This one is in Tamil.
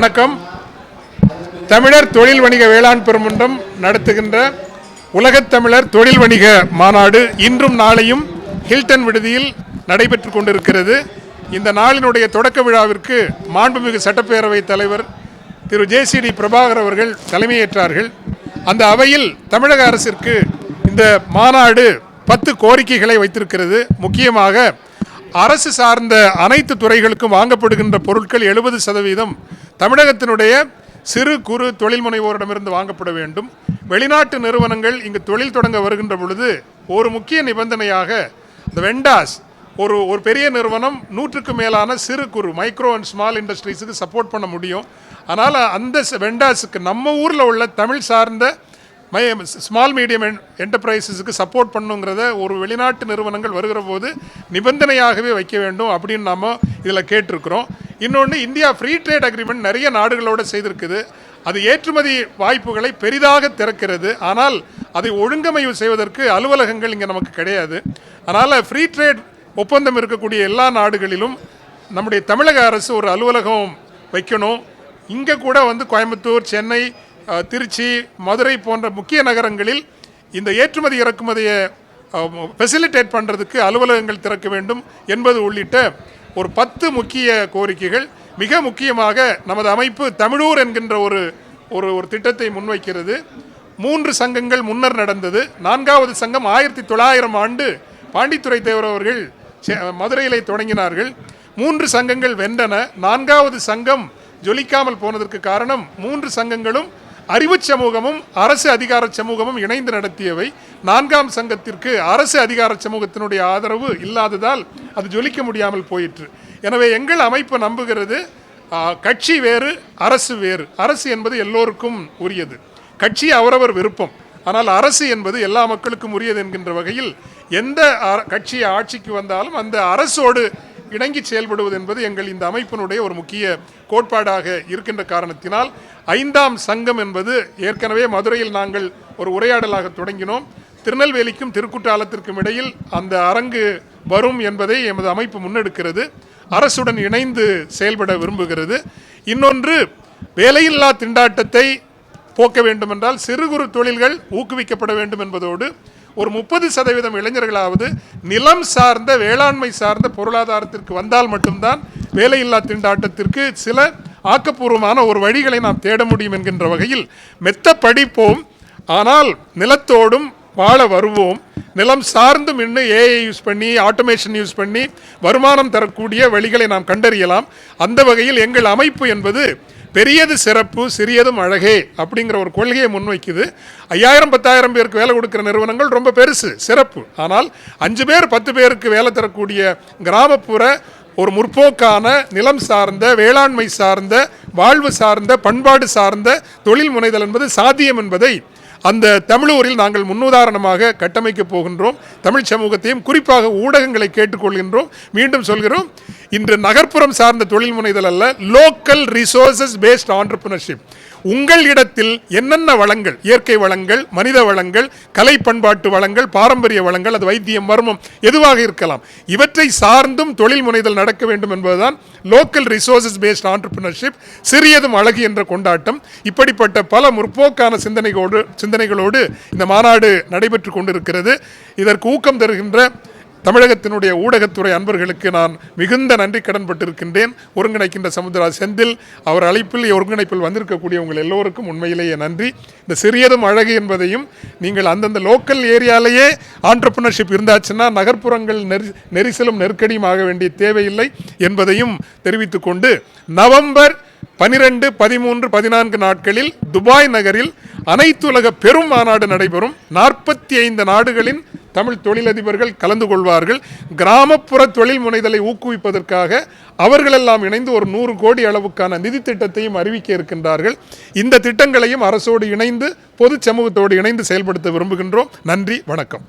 வணக்கம். தமிழர் தொழில் வணிக வேளாண் பெருமன்றம் நடத்துகின்ற உலகத் தமிழர் தொழில் வணிக மாநாடு இன்றும் நாளையும் ஹில்டன் விடுதியில் நடைபெற்று கொண்டிருக்கிறது. இந்த நாளினுடைய தொடக்க விழாவிற்கு மாண்புமிகு சட்டப்பேரவைத் தலைவர் திரு ஜேசிடி பிரபாகர் அவர்கள் தலைமையேற்றார்கள். அந்த அவையில் தமிழக அரசிற்கு இந்த மாநாடு 10 கோரிக்கைகளை வைத்திருக்கிறது. முக்கியமாக அரசு சார்ந்த அனைத்து துறைகளுக்கும் வாங்கப்படுகின்ற பொருட்கள் 70% தமிழகத்தினுடைய சிறு குறு தொழில் முனைவோரிடமிருந்து வாங்கப்பட வேண்டும். வெளிநாட்டு நிறுவனங்கள் இங்கு தொழில் தொடங்க வருகின்ற பொழுது ஒரு முக்கிய நிபந்தனையாக இந்த வெண்டாஸ் ஒரு பெரிய நிறுவனம் 100க்கு மேலான சிறு குறு மைக்ரோ அண்ட் ஸ்மால் இண்டஸ்ட்ரீஸுக்கு சப்போர்ட் பண்ண முடியும். ஆனால் அந்த வெண்டாஸுக்கு நம்ம ஊரில் உள்ள தமிழ் சார்ந்த ஸ்மால் மீடியம் என்டர்பிரைஸஸுக்கு சப்போர்ட் பண்ணுங்கிறத ஒரு வெளிநாட்டு நிறுவனங்கள் வருகிற போது நிபந்தனையாகவே வைக்க வேண்டும் அப்படின்னு நம்ம இதில் கேட்டிருக்கிறோம். இன்னொன்று, இந்தியா ஃப்ரீ ட்ரேட் அக்ரிமெண்ட் நிறைய நாடுகளோடு செய்திருக்குது. அது ஏற்றுமதி வாய்ப்புகளை பெரிதாக திறக்கிறது. ஆனால் அதை ஒழுங்கமைவு செய்வதற்கு அலுவலகங்கள் இங்கே நமக்கு கிடையாது. அதனால் ஃப்ரீ ட்ரேட் ஒப்பந்தம் இருக்கக்கூடிய எல்லா நாடுகளிலும் நம்முடைய தமிழக அரசு ஒரு அலுவலகம் வைக்கணும். இங்கே கூட கோயம்புத்தூர், சென்னை, திருச்சி, மதுரை போன்ற முக்கிய நகரங்களில் இந்த ஏற்றுமதி இறக்குமதியை ஃபெசிலிட்டேட் பண்ணுறதுக்கு அலுவலகங்கள் திறக்க வேண்டும் என்பது உள்ளிட்ட ஒரு 10 முக்கிய கோரிக்கைகள். மிக முக்கியமாக நமது அமைப்பு தமிழூர் என்கின்ற ஒரு திட்டத்தை முன்வைக்கிறது. 3 சங்கங்கள் முன்னர் நடந்தது. 4வது சங்கம் 1900 ஆண்டு பாண்டித்துரை தேவர் அவர்கள் மதுரையிலே தொடங்கினார்கள். 3 சங்கங்கள் வென்றன. 4வது சங்கம் ஜொலிக்காமல் போனதற்கு காரணம் 3 சங்கங்களும் அறிவு சமூகமும் அரசு அதிகார சமூகமும் இணைந்து நடத்தியவை. 4ஆம் சங்கத்திற்கு அரசு அதிகார சமூகத்தினுடைய ஆதரவு இல்லாததால் அது ஜொலிக்க முடியாமல் போயிற்று. எனவே எங்கள் அமைப்பு நம்புகிறது, கட்சி வேறு, அரசு வேறு. அரசு என்பது எல்லோருக்கும் உரியது, கட்சி அவரவர் விருப்பம். ஆனால் அரசு என்பது எல்லா மக்களுக்கும் உரியது என்கின்ற வகையில் எந்த கட்சி ஆட்சிக்கு வந்தாலும் அந்த அரசோடு இணங்கி செயல்படுவது என்பது எங்கள் இந்த அமைப்பினுடைய ஒரு முக்கிய கோட்பாடாக இருக்கின்ற காரணத்தினால் 5ஆம் சங்கம் என்பது ஏற்கனவே மதுரையில் நாங்கள் ஒரு உரையாடலாக தொடங்கினோம். திருநெல்வேலிக்கும் திருக்குற்றாலத்திற்கும் இடையில் அந்த அரங்கு வரும் என்பதை எமது அமைப்பு முன்னெடுக்கிறது. அரசுடன் இணைந்து செயல்பட விரும்புகிறது. இன்னொன்று, வேலையில்லா திண்டாட்டத்தை போக்க வேண்டுமென்றால் சிறு குறு தொழில்கள் ஊக்குவிக்கப்பட வேண்டும் என்பதோடு ஒரு 30% இளைஞர்களாவது நிலம் சார்ந்த வேளாண்மை சார்ந்த பொருளாதாரத்திற்கு வந்தால் மட்டும்தான் வேலையில்லா திண்டாட்டத்திற்கு சில ஆக்கப்பூர்வமான ஒரு வழிகளை நாம் தேட முடியும் என்கின்ற வகையில் மெத்த படிப்போம், ஆனால் நிலத்தோடும் வாழ வருவோம். நிலம் சார்ந்தும் இன்னும் ஏஐ யூஸ் பண்ணி, ஆட்டோமேஷன் யூஸ் பண்ணி வருமானம் தரக்கூடிய வழிகளை நாம் கண்டறியலாம். அந்த வகையில் எங்கள் அமைப்பு என்பது பெரியது சிறப்பு, சிறியதும் அழகே அப்படிங்கிற ஒரு கொள்கையை முன்வைக்குது. 5000-10,000 பேருக்கு வேலை கொடுக்குற நிறுவனங்கள் ரொம்ப பெருசு, சிறப்பு. ஆனால் 5 பேர் 10 பேருக்கு வேலை தரக்கூடிய கிராமப்புற ஒரு முற்போக்கான நிலம் சார்ந்த வேளாண்மை சார்ந்த வாழ்வு சார்ந்த பண்பாடு சார்ந்த தொழில் முனைதல் என்பது சாத்தியம் என்பதை அந்த தமிழூரில் நாங்கள் முன்னுதாரணமாக கட்டமைக்கப் போகின்றோம். தமிழ் சமூகத்தையும் குறிப்பாக ஊடகங்களை கேட்டுக்கொள்கின்றோம். மீண்டும் சொல்கிறோம், இன்று நகர்ப்புறம் சார்ந்த தொழில் முனைதல் அல்ல, லோக்கல் ரிசோர்சஸ் பேஸ்ட் ஆண்டர்பிரினர்ஷிப். உங்கள் இடத்தில் என்னென்ன வளங்கள், இயற்கை வளங்கள், மனித வளங்கள், கலை பண்பாட்டு வளங்கள், பாரம்பரிய வளங்கள், அது வைத்தியம், மர்மம் எதுவாக இருக்கலாம், இவற்றை சார்ந்தும் தொழில் முனைதல் நடக்க வேண்டும் என்பதுதான் லோக்கல் ரிசோர்சஸ் பேஸ்ட் ஆண்டர்பிரினர்ஷிப். சிறியதும் அழகு என்ற கொண்டாட்டம். இப்படிப்பட்ட பல முற்போக்கான சிந்தனைகளோடு இந்த மாநாடு நடைபெற்று கொண்டிருக்கிறது. இதற்கு ஊக்கம் தருகின்ற தமிழகத்தினுடைய ஊடகத்துறை அன்பர்களுக்கு நான் மிகுந்த நன்றி கடன்பட்டிருக்கின்றேன். ஒருங்கிணைக்கின்ற சமுத்திரராஜ் செந்தில் அவர் ஒருங்கிணைப்பில் வந்திருக்கக்கூடிய உங்கள் எல்லோருக்கும் உண்மையிலேயே நன்றி. இந்த சிறியதும் அழகு என்பதையும் நீங்கள் அந்தந்த லோக்கல் ஏரியாலேயே ஆண்டர்பிரினர்ஷிப் இருந்தாச்சுன்னா நகர்ப்புறங்கள் நெரிசலும் நெருக்கடியும் ஆக வேண்டிய தேவையில்லை என்பதையும் தெரிவித்துக்கொண்டு, நவம்பர் 12, 13, 14 நாட்களில் துபாய் நகரில் அனைத்துலக பெரும் மாநாடு நடைபெறும். 45 நாடுகளின் தமிழ் தொழிலதிபர்கள் கலந்து கொள்வார்கள். கிராமப்புற தொழில் முனைதலை ஊக்குவிப்பதற்காக அவர்களெல்லாம் இணைந்து ஒரு 100 கோடி அளவுக்கான நிதி திட்டத்தையும் அறிவிக்க இருக்கின்றார்கள். இந்த திட்டங்களையும் அரசோடு இணைந்து பொது சமூகத்தோடு இணைந்து செயல்படுத்த விரும்புகின்றோம். நன்றி, வணக்கம்.